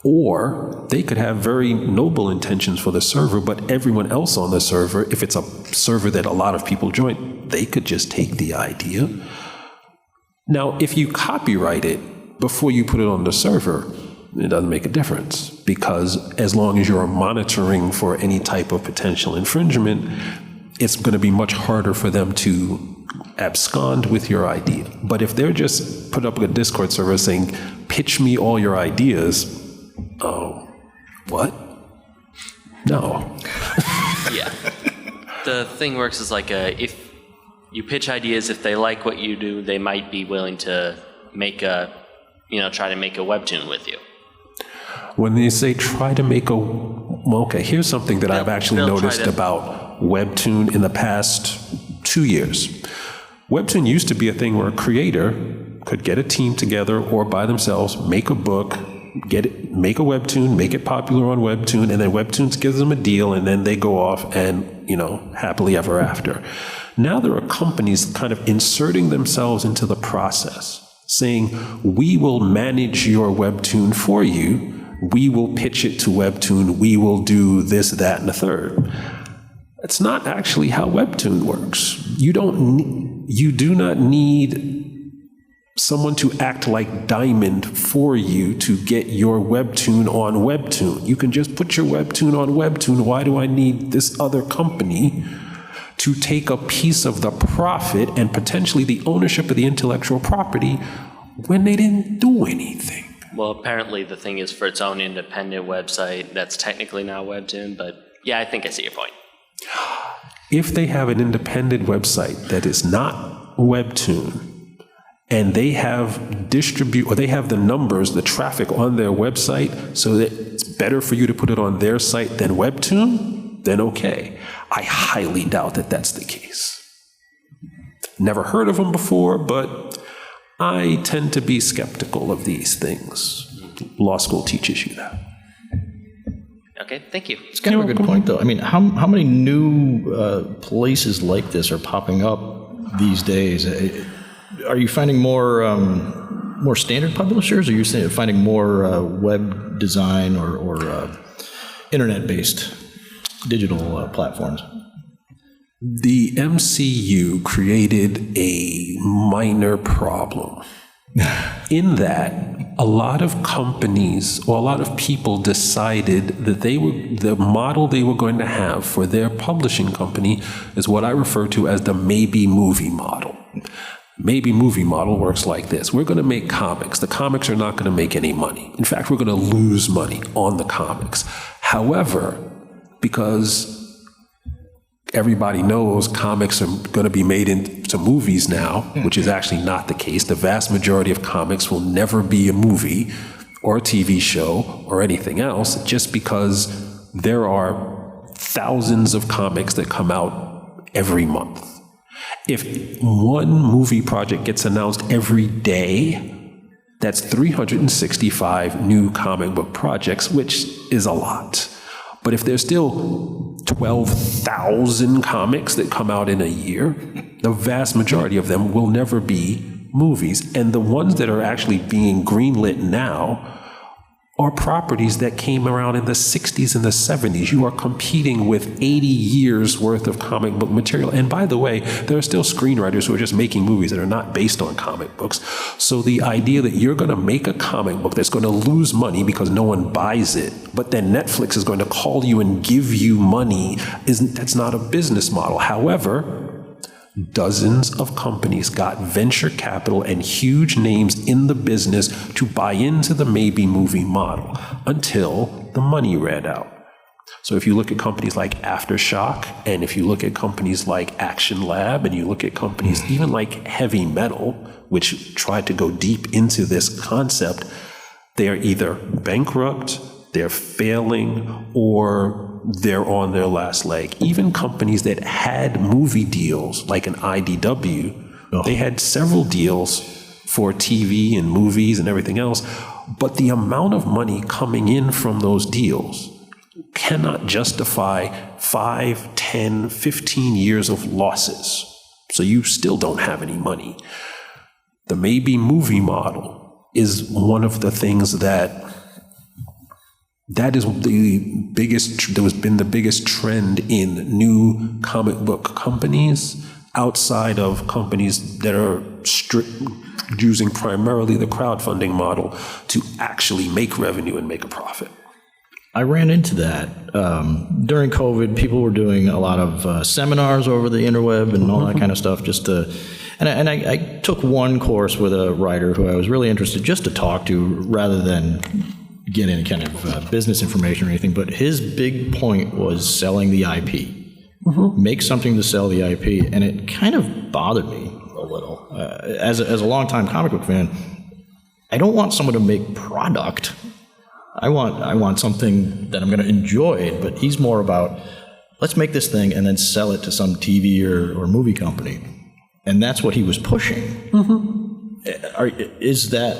Or they could have very noble intentions for the server, but everyone else on the server, if it's a server that a lot of people join, they could just take the idea. Now, if you copyright it before you put it on the server, it doesn't make a difference, because as long as you're monitoring for any type of potential infringement, it's going to be much harder for them to abscond with your idea. But if they're just put up a Discord server saying, pitch me all your ideas, what? No. Yeah. The thing works is like if you pitch ideas, if they like what you do, they might be willing to try to make a webtoon with you. When they say try to make here's something that I've actually noticed about Webtoon in the past 2 years. Webtoon used to be a thing where a creator could get a team together or by themselves, make a book, make a Webtoon, make it popular on Webtoon, and then Webtoons gives them a deal, and then they go off and, happily ever after. Now there are companies kind of inserting themselves into the process, saying, we will manage your Webtoon for you, we will pitch it to Webtoon, we will do this, that, and the third. That's not actually how Webtoon works. You do not need someone to act like Diamond for you to get your Webtoon on Webtoon. You can just put your Webtoon on Webtoon. Why do I need this other company to take a piece of the profit and potentially the ownership of the intellectual property when they didn't do anything? Well, apparently the thing is for its own independent website. That's technically not Webtoon, but yeah, I think I see your point. If they have an independent website that is not Webtoon, and they have they have the numbers, the traffic on their website, so that it's better for you to put it on their site than Webtoon, then okay. I highly doubt that that's the case. Never heard of them before, but I tend to be skeptical of these things. Law school teaches you that. Okay, thank you. It's kind of a good point, though. I mean, how many new places like this are popping up these days? Are you finding more standard publishers, or are you finding more web design or internet-based digital platforms? The MCU created a minor problem in that a lot of companies or a lot of people decided that the model they were going to have for their publishing company is what I refer to as the maybe movie model. Maybe movie model works like this. We're going to make comics. The comics are not going to make any money. In fact, we're going to lose money on the comics. However, because everybody knows comics are going to be made into movies now, which is actually not the case. The vast majority of comics will never be a movie or a TV show or anything else, just because there are thousands of comics that come out every month. If one movie project gets announced every day, that's 365 new comic book projects, which is a lot. But if there's still 12,000 comics that come out in a year, the vast majority of them will never be movies. And the ones that are actually being greenlit now are properties that came around in the 60s and the 70s. You are competing with 80 years worth of comic book material. And by the way, there are still screenwriters who are just making movies that are not based on comic books. So the idea that you're going to make a comic book that's going to lose money because no one buys it, but then Netflix is going to call you and give you money, that's not a business model. However, dozens of companies got venture capital and huge names in the business to buy into the maybe movie model until the money ran out. So if you look at companies like Aftershock, and if you look at companies like Action Lab, and you look at companies even like Heavy Metal, which tried to go deep into this concept, they are either bankrupt, they're failing, or they're on their last leg. Even companies that had movie deals, like an IDW, they had several deals for TV and movies and everything else, but the amount of money coming in from those deals cannot justify 5, 10, 15 years of losses. So you still don't have any money. The maybe movie model is one of the things that is the biggest, there has been the biggest trend in new comic book companies outside of companies that are using primarily the crowdfunding model to actually make revenue and make a profit. I ran into that. During COVID, people were doing a lot of seminars over the interweb and all that kind of stuff, And I took one course with a writer who I was really interested just to talk to rather than get any kind of business information or anything, but his big point was selling the IP. Make something to sell the IP, and it kind of bothered me a little. As a longtime comic book fan, I don't want someone to make product. I want something that I'm going to enjoy, but he's more about, let's make this thing and then sell it to some TV or movie company. And that's what he was pushing. Is that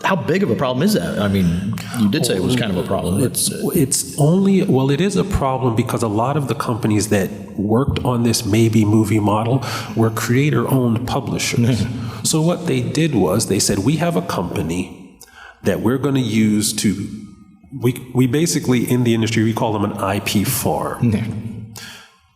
how big of a problem is that? I mean, you did say it was kind of a problem. It's only, well, it is a problem because a lot of the companies that worked on this maybe movie model were creator-owned publishers. So what they did was they said, we have a company that we're going to use to, we basically, in the industry, we call them an IP farm.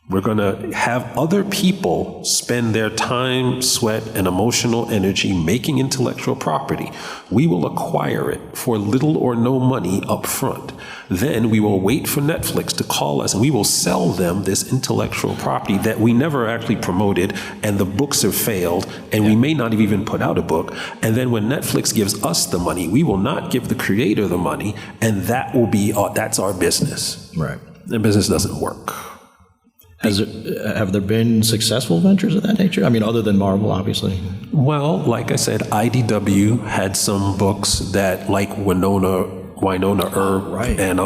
We're going to have other people spend their time, sweat, and emotional energy making intellectual property. We will acquire it for little or no money up front. Then we will wait for Netflix to call us, and we will sell them this intellectual property that we never actually promoted, and the books have failed, and we may not have even put out a book. And then when Netflix gives us the money, we will not give the creator the money, and that will be that's our business. Right. The business doesn't work. Have there been successful ventures of that nature? I mean, other than Marvel, obviously. Well, like I said, IDW had some books that, like Winona Earp, right. And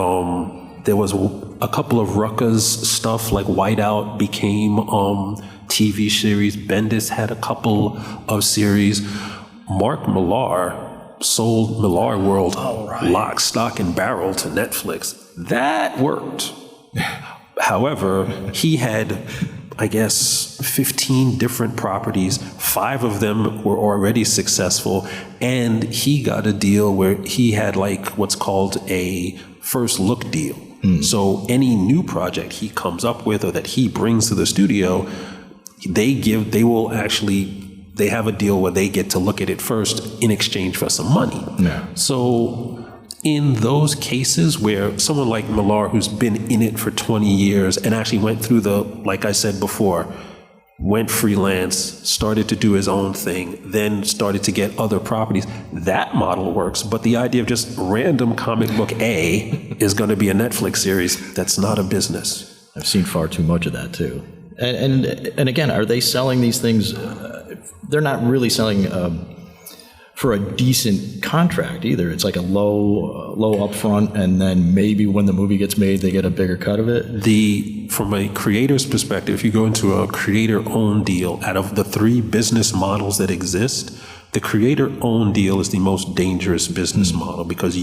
there was a couple of Rucka's stuff, like Whiteout became TV series. Bendis had a couple of series. Mark Millar sold Millar World lock, stock, and barrel to Netflix. That worked. However, he had, I guess, 15 different properties. 5 of them were already successful, and he got a deal where he had like what's called a first look deal. So any new project he comes up with or that he brings to the studio, they have a deal where they get to look at it first in exchange for some money. Yeah. So in those cases where someone like Millar, who's been in it for 20 years and actually went through like I said before, went freelance, started to do his own thing, then started to get other properties, that model works. But the idea of just random comic book A is going to be a Netflix series, that's not a business. I've seen far too much of that too. And again, are they selling these things? They're not really selling for a decent contract either. It's like a low upfront, and then maybe when the movie gets made, they get a bigger cut of it. From a creator's perspective, if you go into a creator-owned deal, out of the 3 business models that exist, the creator-owned deal is the most dangerous business model because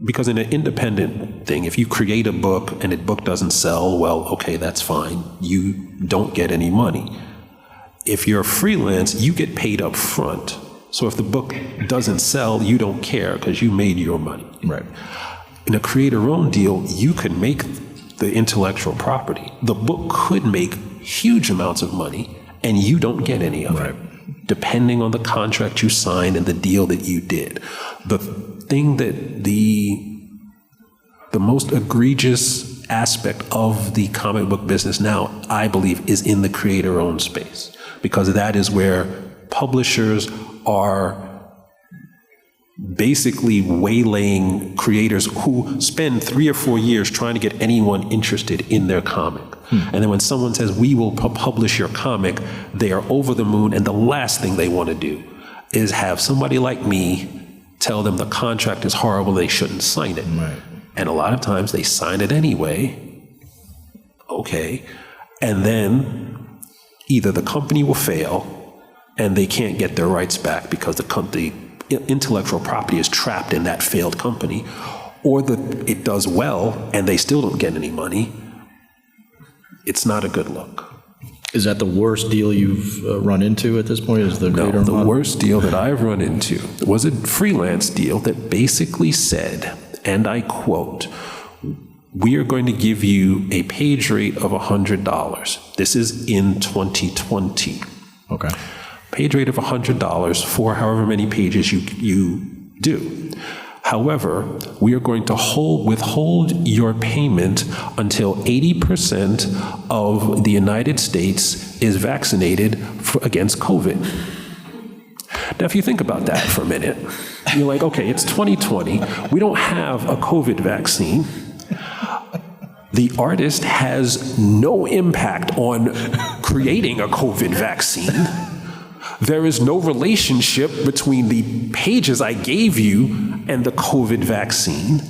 because in an independent thing, if you create a book and the book doesn't sell, well, okay, that's fine. You don't get any money. If you're freelance, you get paid up front. So if the book doesn't sell, you don't care because you made your money. Right. In a creator-owned deal, you can make the intellectual property. The book could make huge amounts of money, and you don't get any of it, depending on the contract you signed and the deal that you did. The thing that the most egregious aspect of the comic book business now, I believe, is in the creator-owned space. Because that is where publishers are basically waylaying creators who spend 3 or 4 years trying to get anyone interested in their comic. And then when someone says, we will publish your comic, they are over the moon, and the last thing they want to do is have somebody like me tell them the contract is horrible, they shouldn't sign it. Right. And a lot of times they sign it anyway. Okay. And then either the company will fail and they can't get their rights back because the intellectual property is trapped in that failed company, or it does well and they still don't get any money. It's not a good look. Is that the worst deal you've run into at this point? Is the No, the worst deal that I've run into was a freelance deal that basically said, and I quote, "We are going to give you a page rate of $100. This is in 2020. Okay. Page rate of $100 for however many pages you do. However, we are going to withhold your payment until 80% of the United States is vaccinated against COVID. Now, if you think about that for a minute, you're like, okay, it's 2020. We don't have a COVID vaccine. The artist has no impact on creating a COVID vaccine. There is no relationship between the pages I gave you and the COVID vaccine.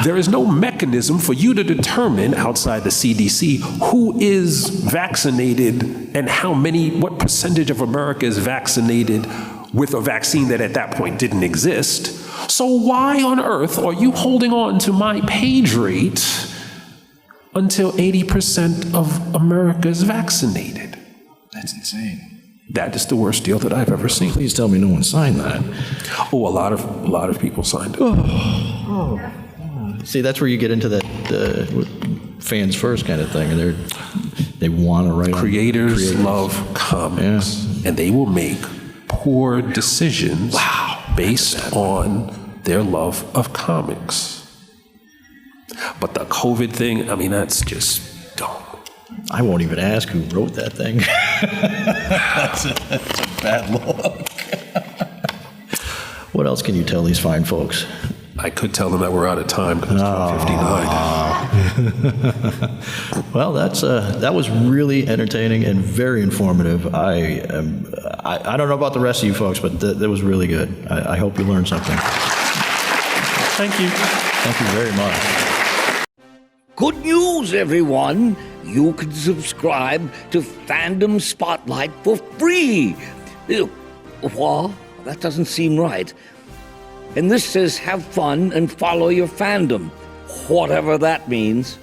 There is no mechanism for you to determine outside the CDC who is vaccinated and what percentage of America is vaccinated with a vaccine that at that point didn't exist. So why on earth are you holding on to my page rate until 80% of America is vaccinated? That's insane. That is the worst deal that I've ever seen. Please tell me no one signed that. Oh, a lot of people signed it. See, that's where you get into that fans first kind of thing, and they want to write. Creators love comics, and they will make poor decisions based on their love of comics. But the COVID thing, I mean, that's just dumb. I won't even ask who wrote that thing. That's a bad look. What else can you tell these fine folks? I could tell them that we're out of time because it's 12:59. Well, that was really entertaining and very informative. I don't know about the rest of you folks, but that was really good. I hope you learned something. Thank you. Thank you very much. Good news, everyone! You can subscribe to Fandom Spotlite for free. What? That doesn't seem right. And this says have fun and follow your fandom, whatever that means.